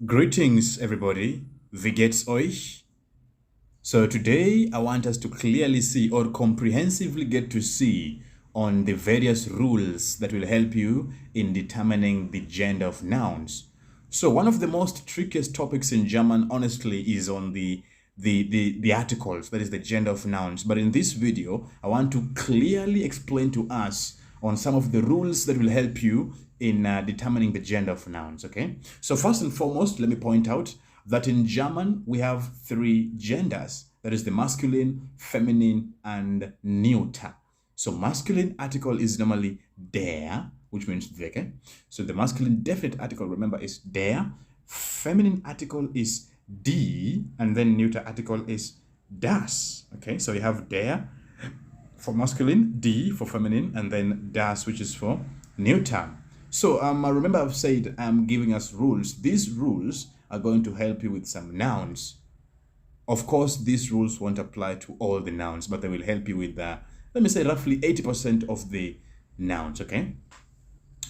Greetings, everybody. Wie geht's euch? So today I want us to clearly see or comprehensively get to see on the various rules that will help you in determining the gender of nouns. So one of the most trickiest topics in German, honestly, is on the articles, that is the gender of nouns. But in this video, I want to clearly explain to us on some of the rules that will help you in determining the gender of nouns, okay? So first and foremost, let me point out that in German, we have three genders. That is the masculine, feminine, and neuter. So masculine article is normally der, which means the, okay? So the masculine definite article, remember, is der. Feminine article is die, and then neuter article is das, okay? So you have der for masculine, die for feminine, and then das, which is for neuter. So remember I've said I'm giving us rules. These rules are going to help you with some nouns. Of course, these rules won't apply to all the nouns, but they will help you with, let me say, roughly 80% of the nouns, okay?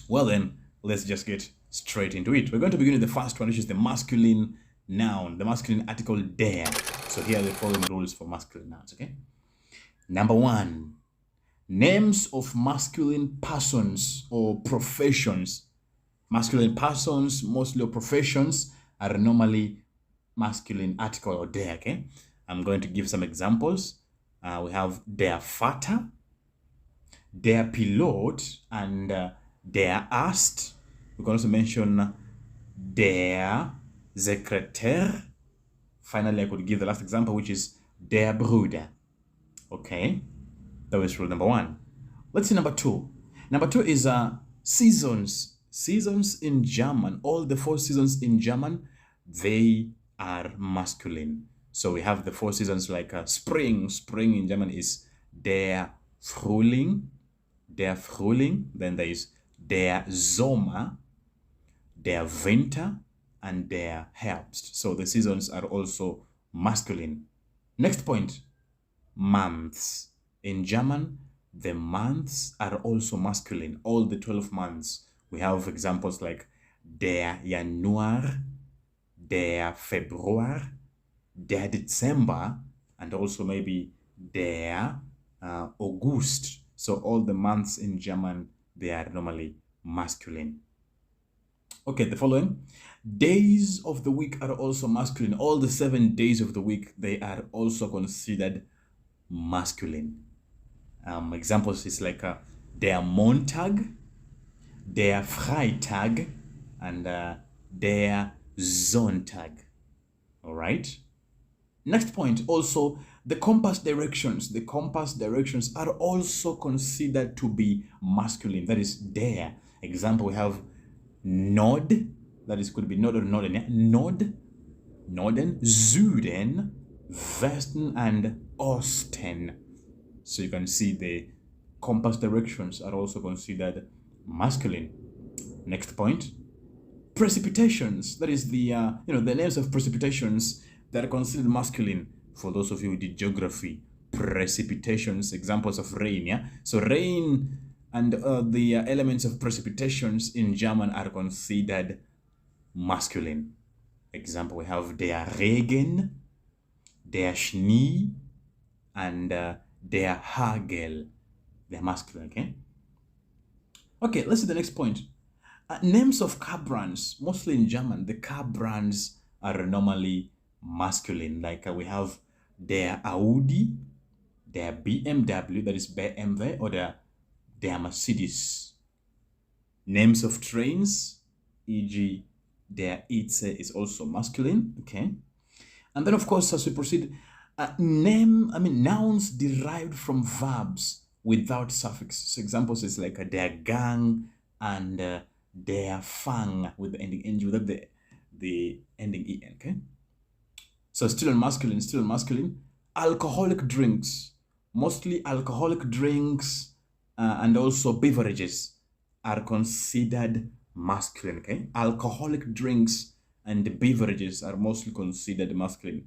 Well then, let's just get straight into it. We're going to begin with the first one, which is the masculine noun, the masculine article der. So here are the following rules for masculine nouns, okay? Number one, names of masculine persons or professions. Masculine persons, mostly, or professions are normally masculine article or der, okay? I'm going to give some examples. We have der Vater, der Pilot, and der Arzt. We can also mention der Sekretär. Finally, I could give the last example, which is der Bruder. Okay, that was rule number one. Let's see number two. Number two is seasons. Seasons in German, all the four seasons in German, they are masculine. So we have the four seasons like spring. Spring in German is der Frühling. Der Frühling. Then there is der Sommer, der Winter, and der Herbst. So the seasons are also masculine. Next point, months. In German, the months are also masculine. All the 12 months. We have examples like der Januar, der Februar, der Dezember, and also maybe der August. So all the months in German, they are normally masculine. Okay, the following. Days of the week are also masculine. All the 7 days of the week, they are also considered masculine. Examples is like der Montag, der Freitag, and der Sonntag. All right. Next point, also the compass directions. The compass directions are also considered to be masculine. That is der. Example, we have Nord. That is, could be Nord or Norden. Yeah? Nord, Norden, Süden, Westen, and Osten. So you can see the compass directions are also considered masculine. Next point, precipitations. That is the the names of precipitations that are considered masculine. For those of you who did geography, precipitations, examples of rain. Yeah, so rain and the elements of precipitations in German are considered masculine. Example, we have der Regen, der Schnee, and der Hagel. They're masculine, okay? Okay, let's see the next point. Names of car brands, mostly in German, the car brands are normally masculine. Like we have der Audi, der BMW, that is BMW, or der Mercedes. Names of trains, e.g. der ICE is also masculine, okay? And then, of course, as we proceed, nouns derived from verbs without suffix. So examples is like der Gang and der Fang with the ending ng without the ending en, okay? So still on masculine. Alcoholic drinks, mostly alcoholic drinks and also beverages are considered masculine, okay? Alcoholic drinks and beverages are mostly considered masculine.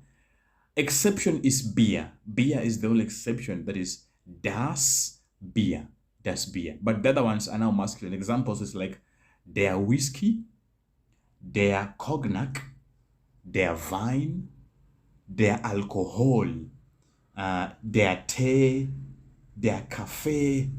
Exception is beer. Beer is the only exception. That is das Bier. Das Bier. But the other ones are now masculine. Examples is like der Whiskey, der Cognac, der Wein, der Alkohol, der Tee, der Kaffee,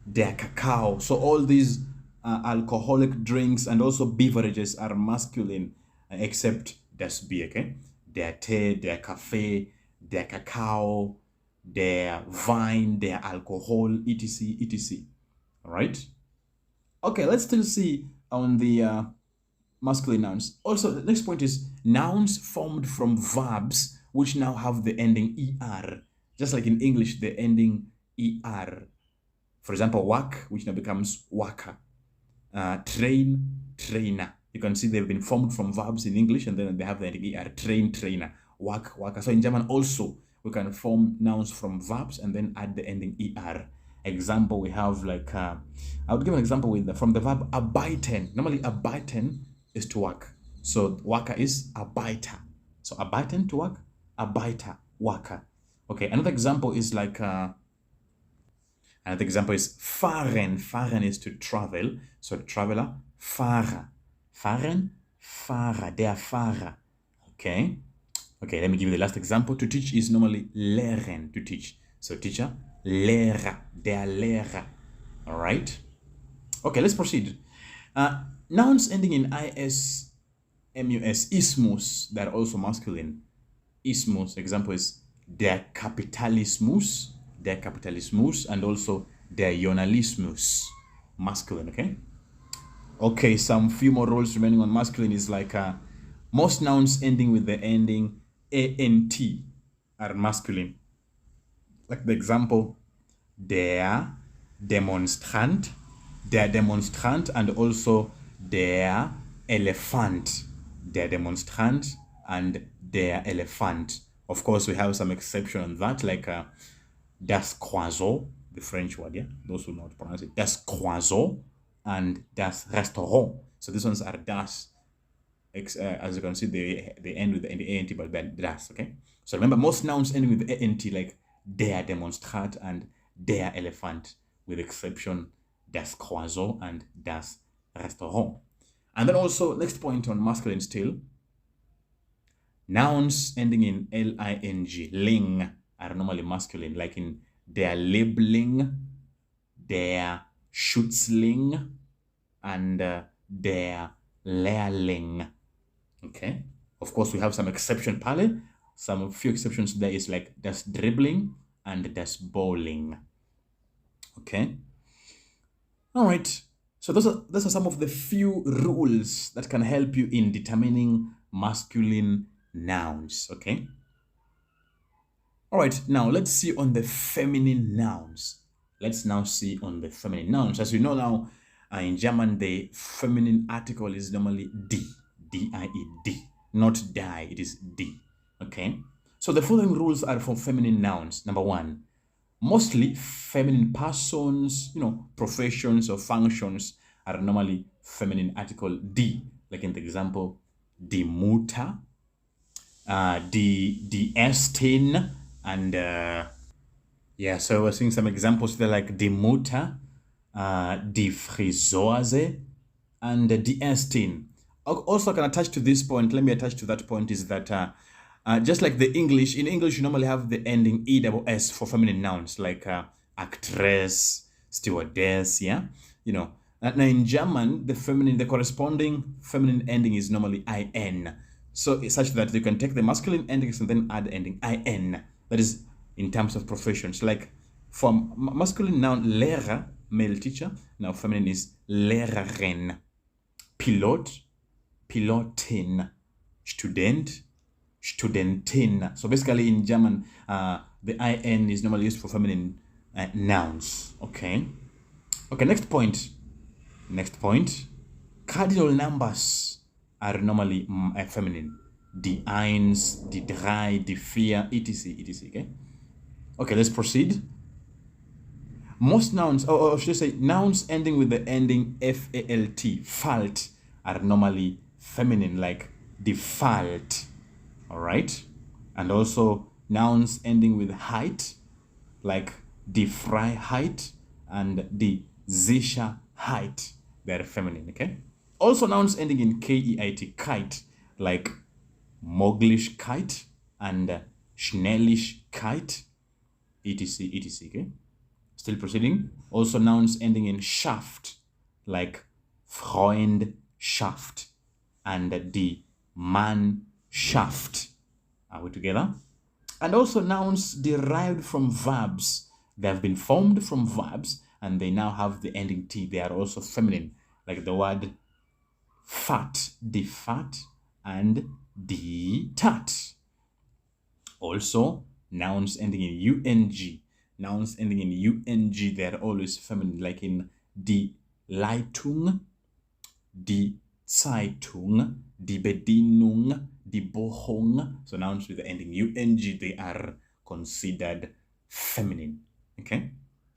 der Kakao. So all these alcoholic drinks and also beverages are masculine, except das Bier, okay? Der Tee, der Kaffee, der Kakao, der Wein, der Alkohol, etc., etc. All right? Okay, let's still see on the masculine nouns. Also, the next point is nouns formed from verbs which now have the ending er. Just like in English, the ending er. For example, work, which now becomes worker. Train, trainer. You can see they've been formed from verbs in English and then they have the ending er. Train, trainer. Work, worker. So in German also, we can form nouns from verbs and then add the ending er. Example, we have like, I would give an example with from the verb arbeiten. Normally, arbeiten is to work. So worker is arbeiter. So arbeiten to work, arbeiter, worker. Okay, another example is like, another example is fahren. Fahren is to travel. So the traveler, Fahrer. Fahren, Fahrer, der Fahrer. Okay. Okay, let me give you the last example. To teach is normally lehren, to teach. So teacher, Lehrer, der Lehrer. All right. Okay, let's proceed. Nouns ending in is, mus, ismus, they're also masculine. Ismus, example is der Kapitalismus, and also der Journalismus, masculine, okay? Okay, some few more rules remaining on masculine is like most nouns ending with the ending ant are masculine. Like the example, der Demonstrant, and also der Elefant, der Demonstrant and der Elefant. Of course, we have some exception on that, like das Croissant, the French word, yeah? Those who know how to pronounce it. Das Croissant and das Restaurant. So these ones are das. As you can see, they end with the ant, but then das, okay? So remember, most nouns ending with ant, like der Demonstrant and der Elefant, with exception das Croissant and das Restaurant. And then also, next point on masculine still, nouns ending in ling, ling, are normally masculine, like in der Liebling, der Schützling, and der Lehrling. Okay. Of course, we have some exception pale. Some few exceptions there is like das Dribbling and das Bowling. Okay. All right. So those are some of the few rules that can help you in determining masculine nouns. Okay. All right. Now let's see on the feminine nouns. Let's now see on the feminine nouns. As you know now, in German, the feminine article is normally die, D-I-E, die, not die, it is die. Okay. So the following rules are for feminine nouns. Number one, mostly feminine persons, professions or functions are normally feminine article die, like in the example, die Mutter, die Ärztin, and yeah, so we're seeing some examples there like die Mutter, die Friseuse, and die Ärztin. Also, I can attach to this point, let me attach to that point, is that just like the English, in English you normally have the ending ESS for feminine nouns, like actress, stewardess, yeah? Now in German, the corresponding feminine ending is normally IN. So it's such that you can take the masculine endings and then add the ending IN. That is in terms of professions. Like for masculine noun, Lehrer, male teacher. Now feminine is Lehrerin. Pilot, Pilotin. Student, Studentin. So basically in German, the IN is normally used for feminine nouns. Okay. Okay, next point. Cardinal numbers are normally feminine. Die Eins, die Drei, die Vier, etc., etc., okay? Okay, let's proceed. Most nouns, or should I say, nouns ending with the ending FALT, fault, are normally feminine, like default, all right? And also nouns ending with height, like die Freiheit and die Sicherheit, they're feminine, okay? Also nouns ending in keit, kite, like Moglichkeit and Schnelligkeit, etc., etc., okay? Still proceeding. Also nouns ending in Schaft, like Freundschaft and die Mannschaft. Are we together? And also nouns derived from verbs. They have been formed from verbs and they now have the ending T. They are also feminine, like the word fat, die fat, and die tat. Also, nouns ending in ung. Nouns ending in ung, they are always feminine, like in die Leitung, die Zeitung, die Bedienung, die Buchung. So nouns with the ending ung, they are considered feminine. Okay?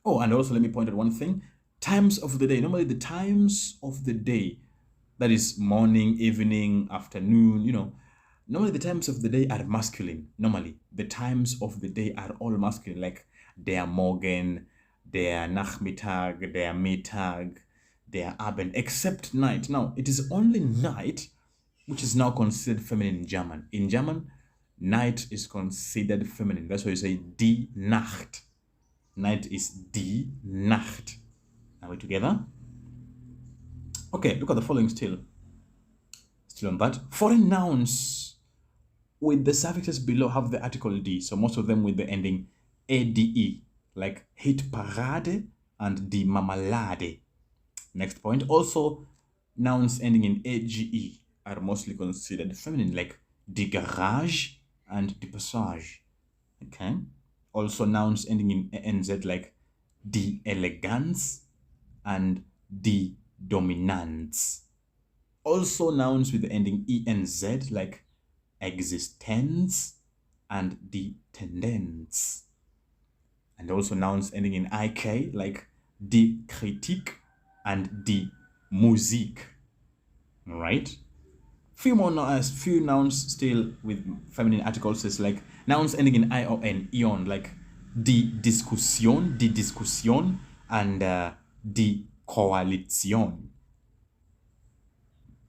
Oh, and also let me point out one thing. Times of the day. Normally the times of the day, that is morning, evening, afternoon, normally the times of the day are masculine. Normally, the times of the day are all masculine, like der Morgen, der Nachmittag, der Mittag, der Abend, except night. Now, it is only night which is now considered feminine in German. In German, night is considered feminine. That's why you say die Nacht. Night is die Nacht. Are we together? Okay, look at the following still. Still on that. Foreign nouns with the suffixes below have the article D. So most of them with the ending ADE, like hit parade and die Marmelade. Next point. Also, nouns ending in AGE are mostly considered feminine, like die Garage and die Passage. Okay. Also, nouns ending in ANZ, like die Eleganz and die Dominanz. Also, nouns with the ending ENZ, like existence and die Tendenz. And also nouns ending in IK, like die Kritik and die Musik. All right? Few nouns still with feminine articles is like nouns ending in ION, ion, like die Diskussion, and die Koalition.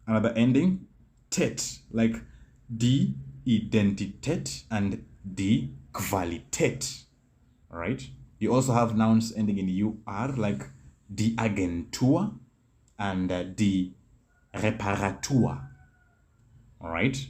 Another ending, Tät, like die Identität and die Qualität. All right? You also have nouns ending in UR, like die Agentur and die Reparatur. All right?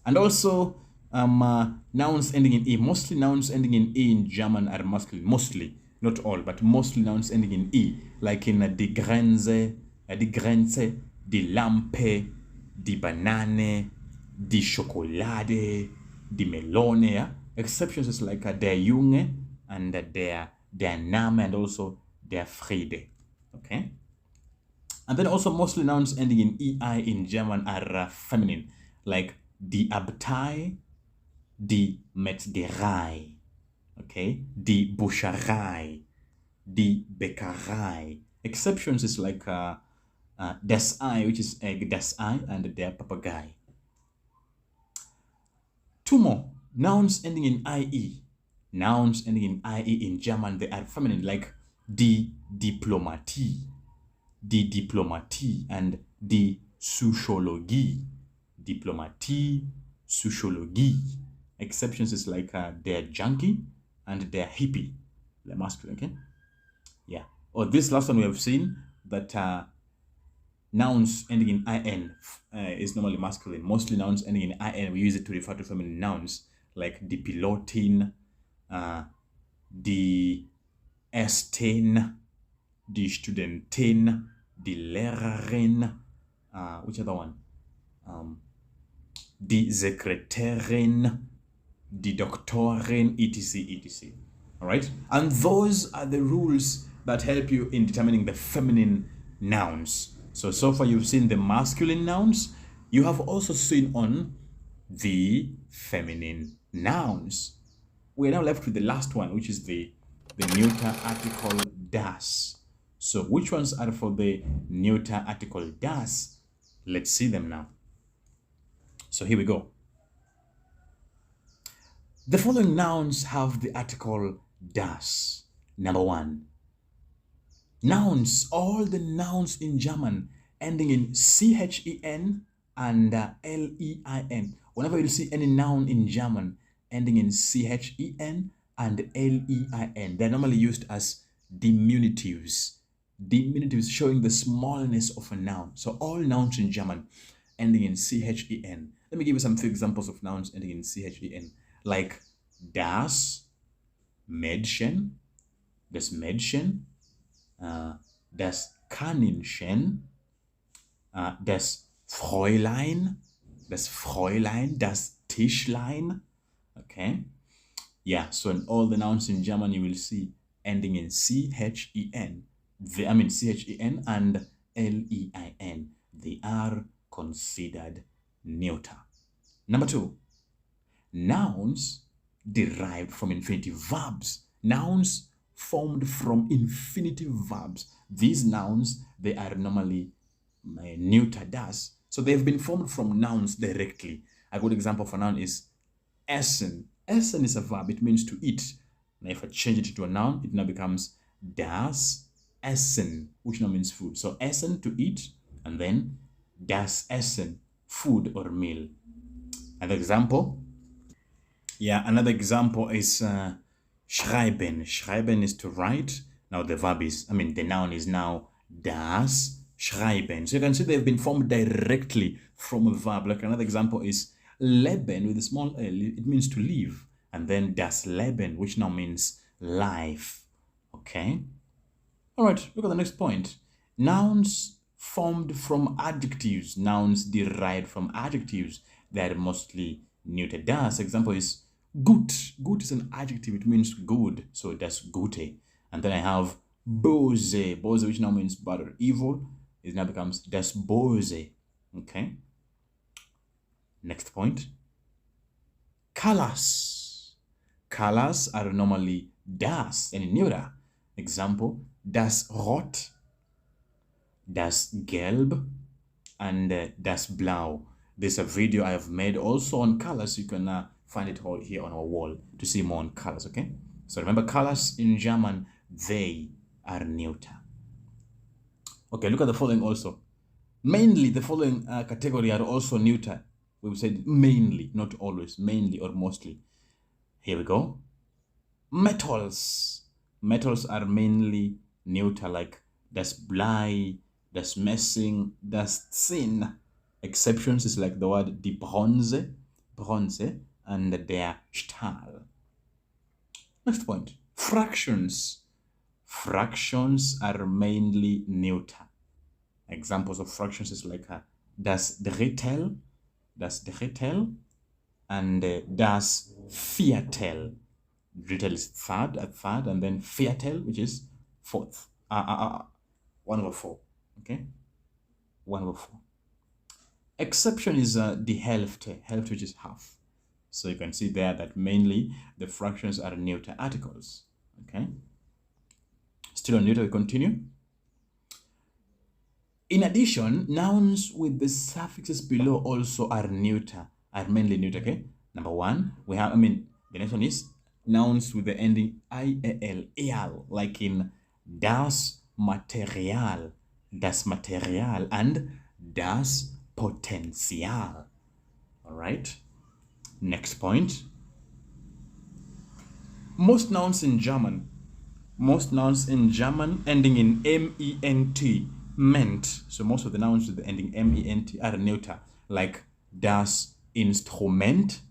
And also nouns ending in E. Mostly nouns ending in E in German are masculine. Mostly, not all, but mostly nouns ending in E, like in die Grenze, die Lampe, die Banane, die Schokolade, die Melone. Yeah? Exceptions is like der Junge and der Name and also der Friede. Okay? And then also mostly nouns ending in EI in German are feminine, like die Abtei, die Metzgerei, okay, die Buscherei, die Bäckerei. Exceptions is like das Ei, which is egg, das Ei, and der Papagei. Two more. Nouns ending in IE. Nouns ending in IE in German, they are feminine, like die Diplomatie, die Diplomatie, and die Psychologie. Diplomatie, Psychologie. Exceptions is like der Junkie and der Hippie. The masculine, okay? Yeah. Or this last one we have seen that nouns ending in IN is normally masculine. Mostly nouns ending in IN, we use it to refer to feminine nouns, like die Pilotin, die Ärztin, die Studentin, die Lehrerin, which other one? Die Sekretärin, die Doktorin, etc., etc. All right? And those are the rules that help you in determining the feminine nouns. So far you've seen the masculine nouns. You have also seen on the feminine nouns. We're now left with the last one, which is the neuter article das. So which ones are for the neuter article das? Let's see them now. So here we go. The following nouns have the article das. Number one. Nouns, all the nouns in German ending in CHEN and LEIN. Whenever you see any noun in German ending in CHEN and LEIN, they're normally used as diminutives. Diminutives showing the smallness of a noun. So all nouns in German ending in CHEN. Let me give you some few examples of nouns ending in CHEN, like das Mädchen, das Mädchen, das Kaninchen, das Fräulein, das Tischlein. Okay. Yeah, so in all the nouns in German you will see ending in CHEN. CHEN and LEIN. They are considered neuter. Number 2, nouns derived from infinitive verbs. Nouns formed from infinitive verbs. These nouns, they are normally neuter das. So they've been formed from nouns directly. A good example for noun is essen. Essen is a verb. It means to eat. Now if I change it to a noun, it now becomes das Essen, which now means food. So essen, to eat, and then das Essen, food or meal. Another example. Yeah, another example is schreiben. Schreiben is to write. Now the verb is, the noun is now das Schreiben. So you can see they've been formed directly from a verb. Like another example is leben with a small l. It means to live. And then das Leben, which now means life. Okay? All right, look at the next point. Nouns formed from adjectives. Nouns derived from adjectives. They are mostly neuter das. Example is gut. Gut is an adjective. It means good. So that's gute. And then I have böse. Böse, which now means bad or evil. It now becomes das Böse. Okay. Next point. Colors. Colors are normally das and neuter. Example, das Rot, das Gelb, and das Blau. There's a video I have made also on colors. You can find it all here on our wall to see more on colors, okay? So remember, colors in German, they are neuter. Okay, look at the following also. Mainly, the following category are also neuter. We said mainly, not always, mainly or mostly. Here we go. Metals. Metals are mainly neuter, like das Blei, das Messing, das Zinn. Exceptions is like the word die Bronze, Bronze, and der Stahl. Next point. Fractions. Fractions are mainly neuter. Examples of fractions is like das Drittel, and das Viertel. Drittel is third, a third, and then Viertel, which is fourth. 1/4. Okay? 1/4. Exception is the Hälfte, which is half. So you can see there that mainly the fractions are neuter articles. Okay? Still on neuter, we continue. In addition, nouns with the suffixes below also are neuter, are mainly neuter, okay? Number 1, we have, the next one is nouns with the ending ial, eal, like in das Material, and das Potenzial. All right. Next point. Most nouns in German ending in ment, meant. So most of the nouns with the ending ment are neuter, like das Instrument,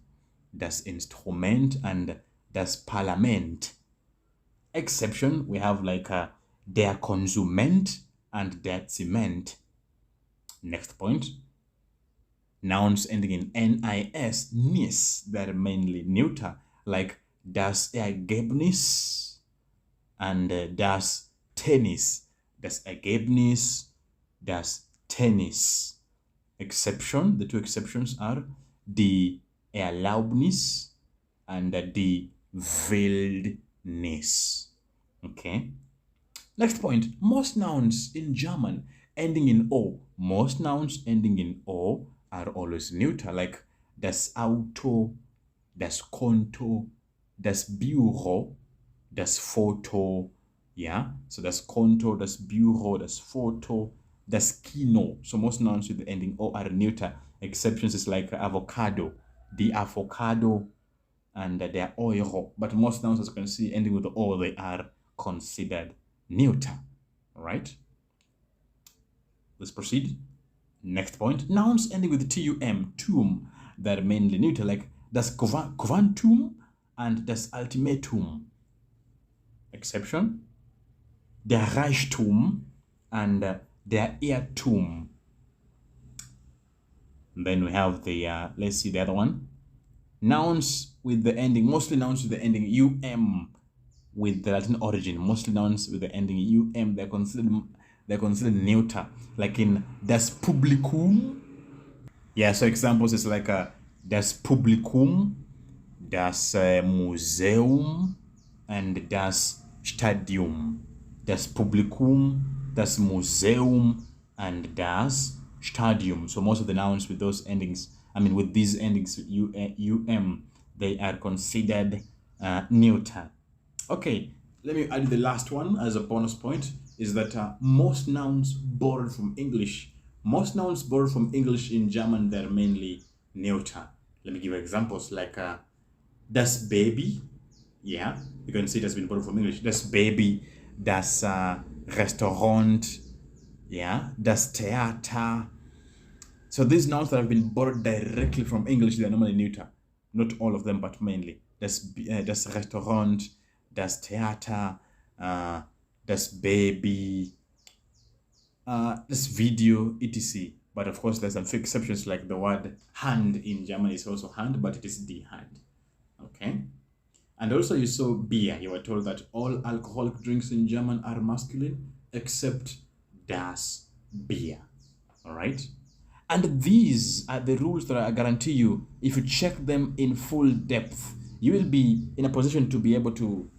and das Parlament. Exception, we have like der Konsument and der Zement. Next point. Nouns ending in nis, nis, they're mainly neuter, like das Ergebnis and das Tennis. Das Ergebnis, das Tennis. Exception, the two exceptions are die Erlaubnis and die Wildnis. Okay. Next point. Most nouns in German ending in O. Most nouns ending in O are always neuter, like das Auto, das Konto, das Büro, das Foto. Yeah, so das Konto, das Büro, das Foto, das Kino. So most nouns with the ending O are neuter. Exceptions is like avocado, the avocado, and their Euro. But most nouns, as you can see, ending with the O, they are considered neuter. All right? Let's proceed. Next point. Nouns ending with TUM, tum, they're mainly neuter, like das Quantum and das Ultimatum. Exception, der Reichtum and der Irrtum. And then we have the, let's see the other one. Nouns with the ending, mostly nouns with the ending UM with the Latin origin, mostly nouns with the ending UM, they're considered neuter, like in das Publikum. Yeah, so examples is like das Publikum, das Museum, and das Stadium. Das Publikum, das Museum, and das Stadium. So most of the nouns with those endings, with these endings, UM, they are considered neuter. Okay, let me add the last one as a bonus point, is that most nouns borrowed from English. Most nouns borrowed from English in German, they're mainly neuter. Let me give examples like das Baby. Yeah, you can see it has been borrowed from English. Das Baby, das Restaurant, yeah, das Theater. So these nouns that have been borrowed directly from English, they're normally neuter. Not all of them, but mainly. Das Restaurant, das Theater, das Baby, this video, etc. But of course, there's some few exceptions, like the word hand in German is also hand, but it is die Hand. Okay. And also you saw beer. You were told that all alcoholic drinks in German are masculine except das Bier. All right. And these are the rules that I guarantee you, if you check them in full depth, you will be in a position to be able to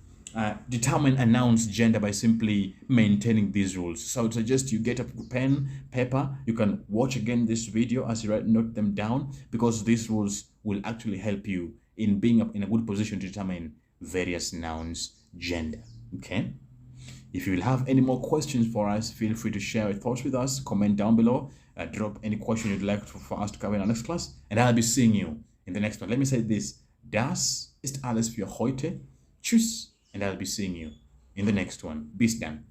determine a noun's gender by simply maintaining these rules. So I would suggest you get a pen, paper. You can watch again this video as you note them down, because these rules will actually help you in being in a good position to determine various nouns' gender. Okay? If you will have any more questions for us, feel free to share your thoughts with us. Comment down below. Drop any question you'd like for us to cover in our next class. And I'll be seeing you in the next one. Let me say this. Das ist alles für heute. Tschüss. And I'll be seeing you in the next one. Bis dann.